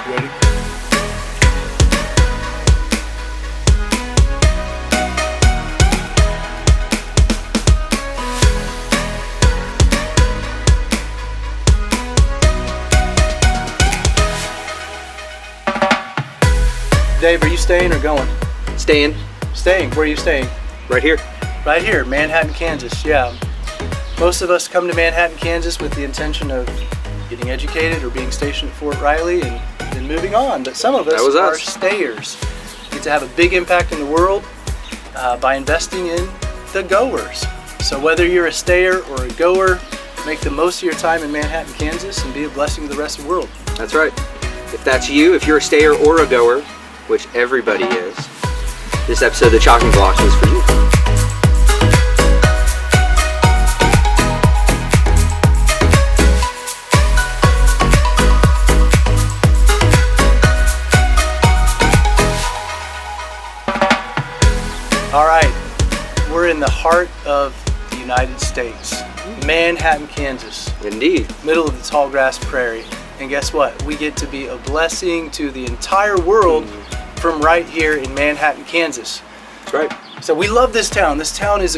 Ready? Dave, are you staying or going? Staying. Staying. Where are you staying? Right here. Right here, Manhattan, Kansas. Yeah. Most of us come to Manhattan, Kansas with the intention of getting educated or being stationed at Fort Riley and then moving on. But some of us are stayers. Get to have a big impact in the world by investing in the Goers. So whether you're a stayer or a goer, make the most of your time in Manhattan, Kansas, and be a blessing to the rest of the world. That's right. If that's you, if you're a stayer or a goer, which everybody is, this episode of The Chopping Block is for you. All right, we're in the heart of the United States, Manhattan, Kansas. Indeed. Middle of the tall grass prairie. And guess what? We get to be a blessing to the entire world from right here in Manhattan, Kansas. That's right. So we love this town. This town is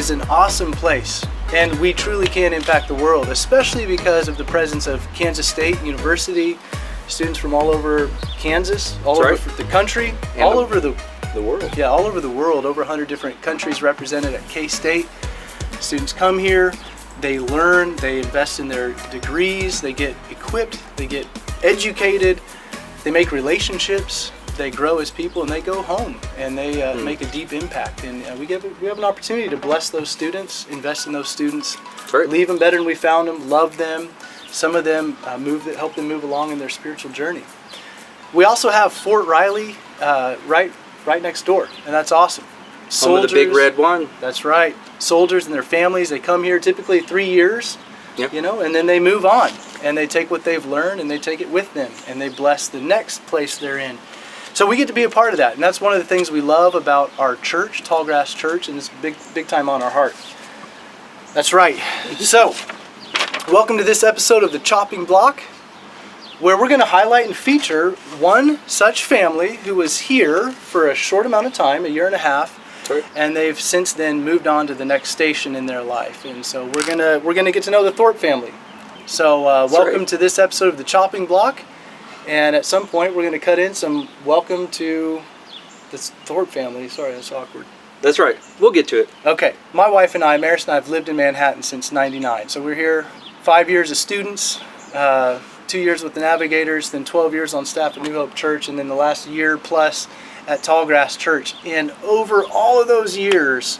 an awesome place. And we truly can impact the world, especially because of the presence of Kansas State University, students from all over Kansas, all over the country, and all over the world. Yeah, all over the world. Over 100 different countries represented at K-State. Students come here, they learn, they invest in their degrees, they get equipped, they get educated, they make relationships, they grow as people, and they go home and they make a deep impact. And we have an opportunity to bless those students, invest in those students, leave them better than we found them, love them. Some of them help them move along in their spiritual journey. We also have Fort Riley right next door, and that's awesome. Home of the big red one. That's right. Soldiers and their families, they come here typically 3 years, Yep. And then they move on, and they take what they've learned and they take it with them, and they bless the next place they're in. So we get to be a part of that, and that's one of the things we love about our church, Tallgrass Church, and it's big time on our heart. That's right. So, welcome to this episode of The Chopping Block, where we're going to highlight and feature one such family who was here for a short amount of time, a year and a half, and they've since then moved on to the next station in their life. And so we're gonna get to know the Thorpe family. So welcome to this episode of The Chopping Block, and at some point we're going to cut in some welcome to the Thorpe family. Sorry, that's awkward. That's right. We'll get to it. Okay, my wife and I, Maris and I, have lived in Manhattan since '99. So we're here 5 years as students. 2 years with the Navigators, then 12 years on staff at New Hope Church, and then the last year plus at Tallgrass Church. And over all of those years,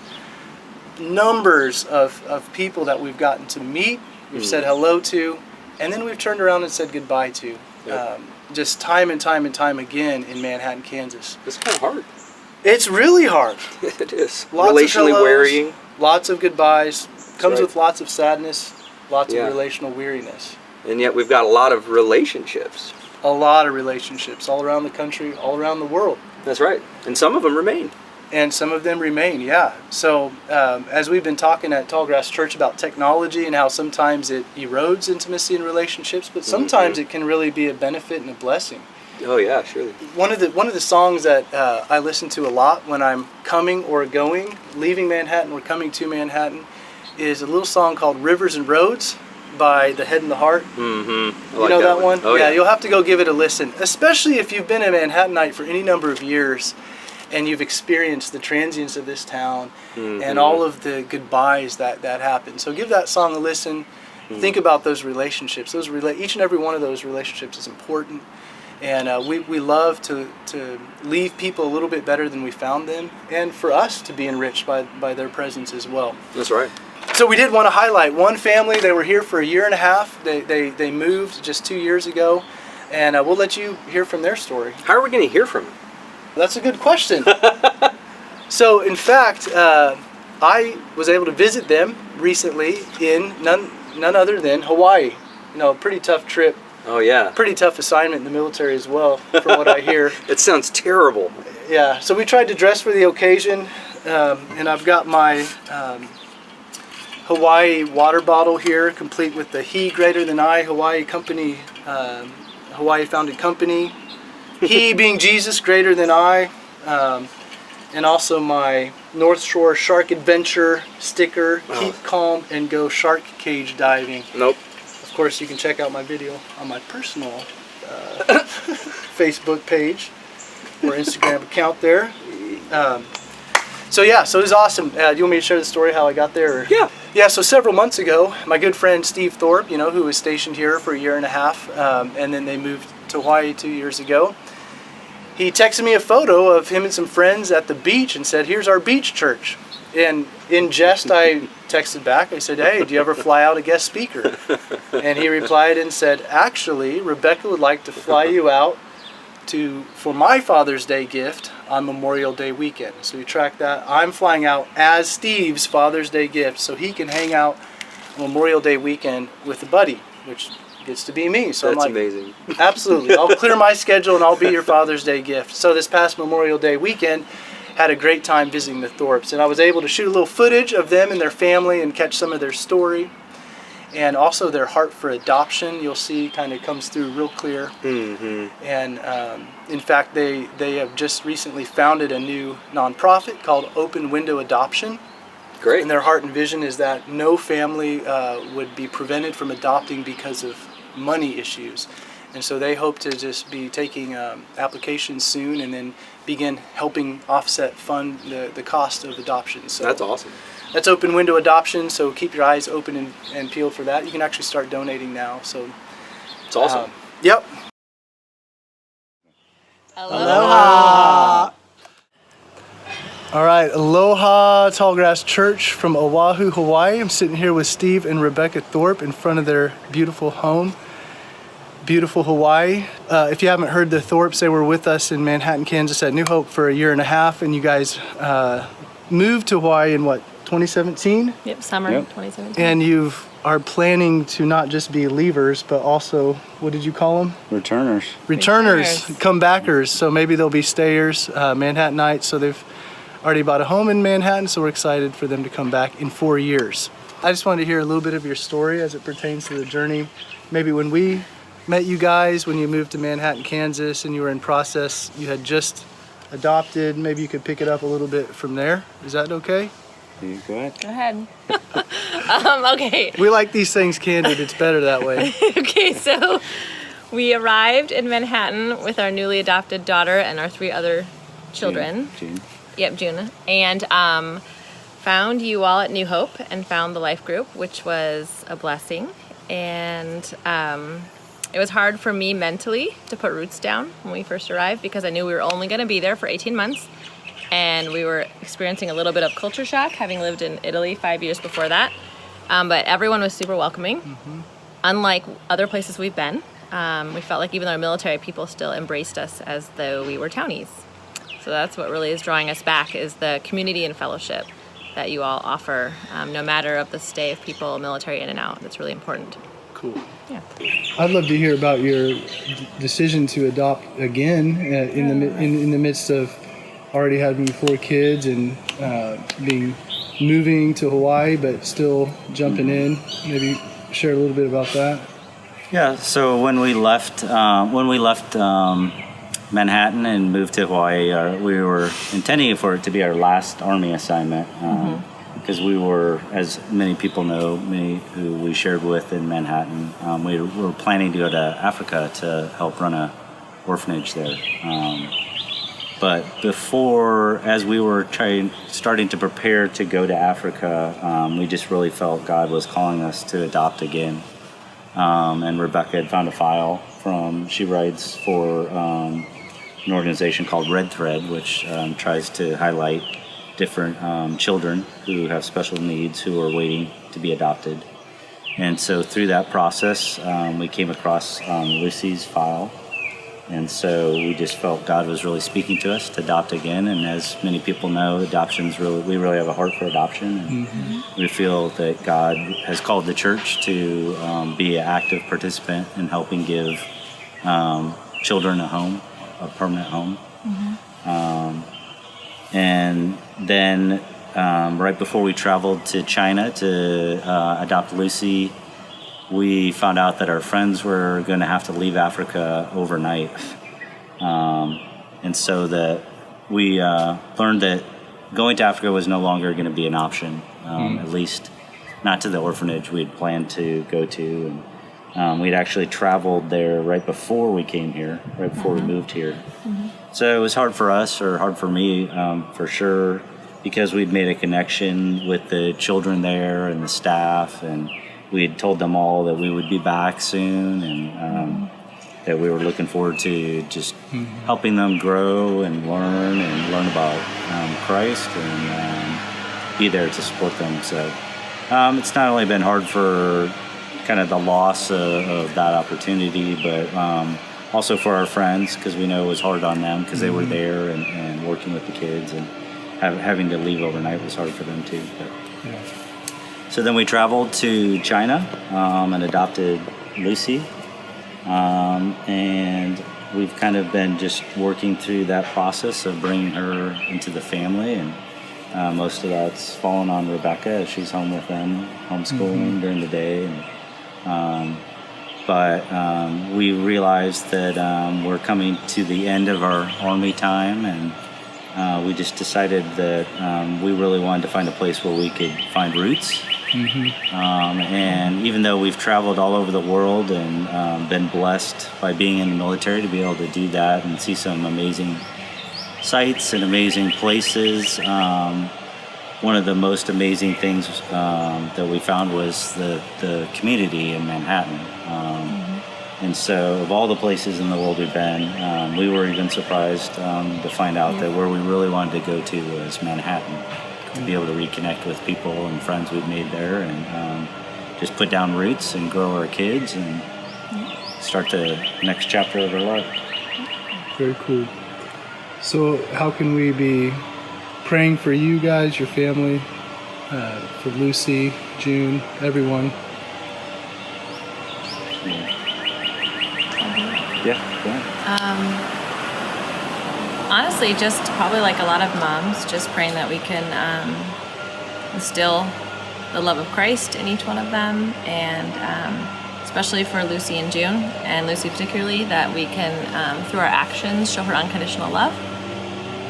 numbers of people that we've gotten to meet, we've said hello to, and then we've turned around and said goodbye to. Yep. Just time and time and time again in Manhattan, Kansas. It's kind of hard. It's really hard. It is. Lots Relationally of hellos, wearying. Lots of goodbyes. Comes with lots of sadness, lots of Yeah. relational weariness. And yet we've got a lot of relationships. A lot of relationships all around the country, all around the world. That's right. And some of them remain. And some of them remain, yeah. So as we've been talking at Tallgrass Church about technology and how sometimes it erodes intimacy and relationships, but sometimes it can really be a benefit and a blessing. Oh yeah, surely. One of the songs that I listen to a lot when I'm coming or going, leaving Manhattan or coming to Manhattan, is a little song called Rivers and Roads by The Head and the Heart. Mm-hmm. You know that one? Oh, yeah. You'll have to go give it a listen, especially if you've been a Manhattanite for any number of years and you've experienced the transience of this town and all of the goodbyes that happen. So give that song a listen. Think about those relationships. Each and every one of those relationships is important. And we love to leave people a little bit better than we found them, and for us to be enriched by their presence as well. That's right. So we did want to highlight one family. They were here for a year and a half. They moved just 2 years ago, and we'll let you hear from their story. How are we going to hear from them? That's a good question. So in fact, I was able to visit them recently in none other than Hawaii. A pretty tough trip. Oh yeah. Pretty tough assignment in the military as well, from what I hear. It sounds terrible. Yeah, so we tried to dress for the occasion, and I've got my Hawaii water bottle here, complete with the He Greater Than I Hawaii Company Hawaii Founded Company. He being Jesus, greater than I. And also my North Shore Shark Adventure sticker, Keep Calm and Go Shark Cage Diving. Nope. Of course, you can check out my video on my personal Facebook page or Instagram account there. So it was awesome. Do you want me to share the story how I got there? Or? Yeah. Yeah, so several months ago, my good friend Steve Thorpe, who was stationed here for a year and a half, and then they moved to Hawaii 2 years ago. He texted me a photo of him and some friends at the beach and said, "Here's our beach church." And in jest, I texted back. I said, "Hey, do you ever fly out a guest speaker?" And he replied and said, "Actually, Rebecca would like to fly you out for my Father's Day gift on Memorial Day weekend." So you track that. I'm flying out as Steve's Father's Day gift so he can hang out on Memorial Day weekend with a buddy, which gets to be me. So That's I'm like, amazing. Absolutely. I'll clear my schedule and I'll be your Father's Day gift. So this past Memorial Day weekend, had a great time visiting the Thorpes, and I was able to shoot a little footage of them and their family and catch some of their story, and also their heart for adoption. You'll see kind of comes through real clear. Mm-hmm. And in fact, they have just recently founded a new nonprofit called Open Window Adoption. Great. And their heart and vision is that no family would be prevented from adopting because of money issues. And so they hope to just be taking applications soon and then begin helping fund the cost of adoption. So That's awesome. that's Open Window Adoption, so keep your eyes open and peeled for that. You can actually start donating now. So It's awesome. Yep. Aloha. All right, Aloha Tallgrass Church from Oahu, Hawaii. I'm sitting here with Steve and Rebecca Thorpe in front of their beautiful home. Beautiful Hawaii. If you haven't heard the Thorpes, they were with us in Manhattan, Kansas at New Hope for a year and a half, and you guys moved to Hawaii in what, 2017? Yep, summer 2017. And you are planning to not just be leavers, but also, what did you call them? Returners. Returners, comebackers. So maybe they'll be stayers, Manhattanites. So they've already bought a home in Manhattan, so we're excited for them to come back in 4 years. I just wanted to hear a little bit of your story as it pertains to the journey. Maybe when we met you guys, when you moved to Manhattan, Kansas, and you were in process, you had just adopted. Maybe you could pick it up a little bit from there. Is that okay? You go ahead. Go ahead. Okay. We like these things candid. It's better that way. Okay, so we arrived in Manhattan with our newly adopted daughter and our 3 other children. June. Yep, June. And found you all at New Hope and found the life group, which was a blessing. And it was hard for me mentally to put roots down when we first arrived because I knew we were only going to be there for 18 months. And we were experiencing a little bit of culture shock, having lived in Italy 5 years before that. But everyone was super welcoming. Mm-hmm. Unlike other places we've been, we felt like even though military, people still embraced us as though we were townies. So that's what really is drawing us back, is the community and fellowship that you all offer, no matter of the stay of people, military in and out. That's really important. Cool. Yeah. I'd love to hear about your decision to adopt again in the midst of already having 4 kids and moving to Hawaii, but still jumping in. Maybe share a little bit about that. Yeah. So when we left Manhattan and moved to Hawaii, we were intending for it to be our last Army assignment because we were, as many people know, many who we shared with in Manhattan, we were planning to go to Africa to help run a orphanage there. But before, as we were starting to prepare to go to Africa, we just really felt God was calling us to adopt again. And Rebecca had found a file she writes for an organization called Red Thread, which tries to highlight different children who have special needs who are waiting to be adopted. And so through that process, we came across Lucy's file. And so we just felt God was really speaking to us to adopt again. And as many people know, we really have a heart for adoption. And we feel that God has called the church to be an active participant in helping give children a home, a permanent home. And then right before we traveled to China to adopt Lucy, we found out that our friends were going to have to leave Africa overnight. And so that we learned that going to Africa was no longer going to be an option, at least not to the orphanage we had planned to go to. And we'd actually traveled there right before we came here, right before we moved here. So it was hard for us, or hard for me, for sure, because we'd made a connection with the children there and the staff, and we had told them all that we would be back soon, and that we were looking forward to just helping them grow and learn about Christ, and be there to support them. So it's not only been hard for kind of the loss of that opportunity, but also for our friends, because we know it was hard on them because they were there and working with the kids, and having to leave overnight was hard for them too. But, so then we traveled to China and adopted Lucy. And we've kind of been just working through that process of bringing her into the family, and most of that's fallen on Rebecca as she's home with them, homeschooling during the day. But we realized that we're coming to the end of our Army time, and we just decided that we really wanted to find a place where we could find roots. And even though we've traveled all over the world and been blessed by being in the military to be able to do that and see some amazing sights and amazing places, one of the most amazing things that we found was the community in Manhattan. And so of all the places in the world we've been, we were even surprised to find out that where we really wanted to go to was Manhattan, to be able to reconnect with people and friends we've made there, and just put down roots and grow our kids and start the next chapter of our life. Very cool. So how can we be praying for you guys, your family, for Lucy, June, everyone? Yeah, go ahead. Honestly, just probably like a lot of moms, just praying that we can instill the love of Christ in each one of them, and especially for Lucy and June, and Lucy particularly, that we can, through our actions, show her unconditional love,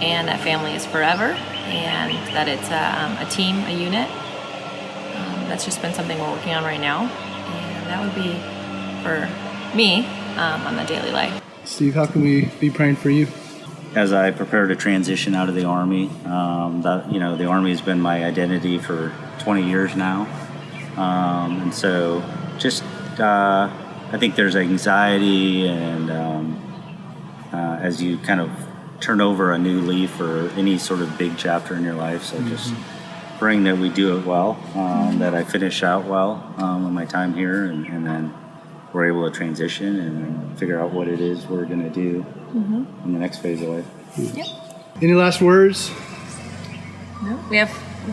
and that family is forever, and that it's a team, a unit. That's just been something we're working on right now, and that would be for me on the daily life. Steve, how can we be praying for you? As I prepare to transition out of the Army, the Army has been my identity for 20 years now, and so just I think there's anxiety, and as you kind of turn over a new leaf or any sort of big chapter in your life, so just praying that we do it well, that I finish out well in my time here, and then we're able to transition and figure out what it is we're going to do in the next phase of life. Yep. Any last words? No.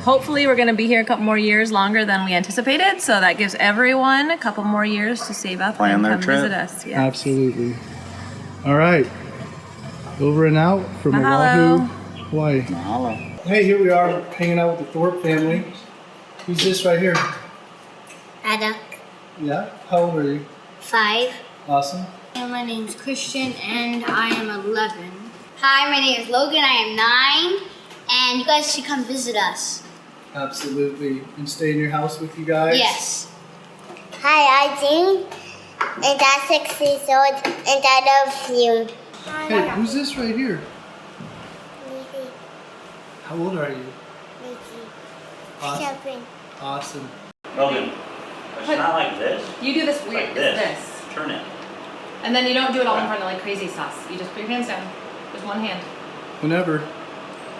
Hopefully we're going to be here a couple more years longer than we anticipated, so that gives everyone a couple more years to save up Plan and their come trip. visit us. Yeah. Absolutely. All right. Over and out from Mahalo. Oahu, Hawaii. Mahalo. Hey, here we are hanging out with the Thorpe family. Who's this right here? Ada, Yeah? How old are you? 5. Awesome. And my name's Christian, and I am 11. Hi, my name is Logan. I am 9, and you guys should come visit us. Absolutely. And stay in your house with you guys? Yes. Hi, I'm Jean, and I'm 6 years old, and I love you. Hey, who's this right here? Lizzie, How old are you? Lizzie, Awesome. 7. Awesome. Logan, it's not like this. You do this weird. Like It's this. this. Turn it. And then you don't do it all in front of like crazy sauce. You just put your hands down. Just one hand. Whenever.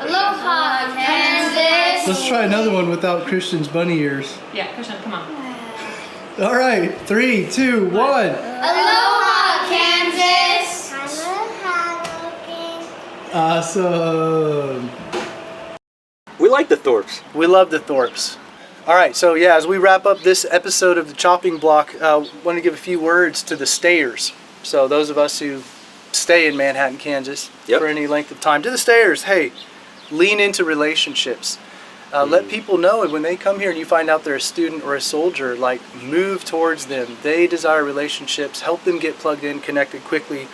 Aloha, Kansas. Let's try another one without Christian's bunny ears. Yeah, Christian, come on. All right. 3, 2, 1. Aloha, Kansas. Hello, Logan. Awesome. We like the Thorpes. We love the Thorpes. All right, so yeah, as we wrap up this episode of the Chopping Block, want to give a few words to the stayers. So those of us who stay in Manhattan, Kansas Yep. for any length of time. To the stayers, hey, lean into relationships. Let people know, and when they come here and you find out they're a student or a soldier, like, move towards them. They desire relationships. Help them get plugged in, connected quickly.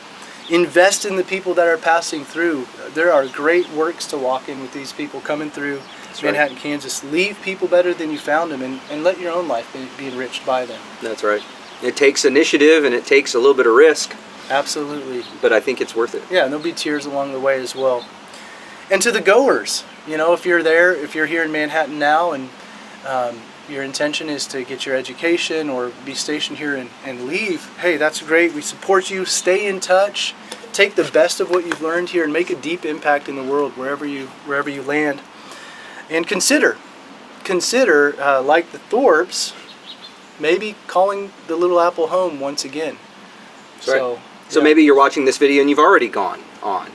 Invest in the people that are passing through. There are great works to walk in with these people coming through Manhattan, Kansas. Leave people better than you found them, and let your own life be enriched by them. That's right. It takes initiative and it takes a little bit of risk, Absolutely. but I think it's worth it. Yeah, and there'll be tears along the way as well. And to the goers, you know, if you're there, if you're here in Manhattan now, and your intention is to get your education or be stationed here and leave, hey, that's great. We support you. Stay in touch. Take the best of what you've learned here and make a deep impact in the world wherever you land. And consider, like the Thorpes, maybe calling the Little Apple home once again. That's right. So maybe you're watching this video and you've already gone on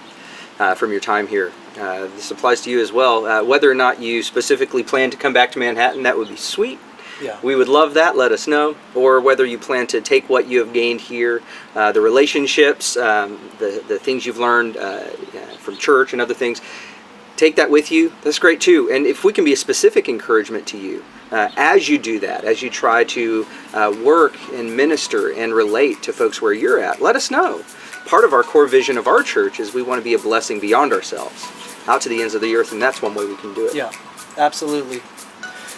from your time here. This applies to you as well. Whether or not you specifically plan to come back to Manhattan, that would be sweet. Yeah. We would love that. Let us know. Or whether you plan to take what you have gained here, the relationships, the things you've learned from church and other things, take that with you. That's great too. And if we can be a specific encouragement to you as you do that, as you try to work and minister and relate to folks where you're at, let us know. Part of our core vision of our church is we want to be a blessing beyond ourselves, out to the ends of the earth, and that's one way we can do it. Yeah, absolutely.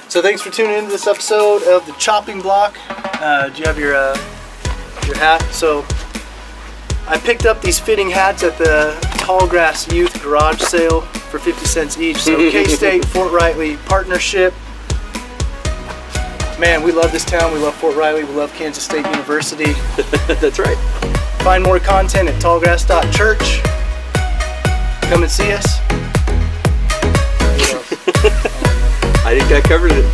So thanks for tuning into this episode of The Chopping Block. Do you have your hat? So I picked up these fitting hats at the Tallgrass Youth Garage Sale for 50 cents each. So K-State, Fort Riley partnership. Man, we love this town. We love Fort Riley. We love Kansas State University. That's right. Find more content at tallgrass.church. Come and see us. I think that covers it.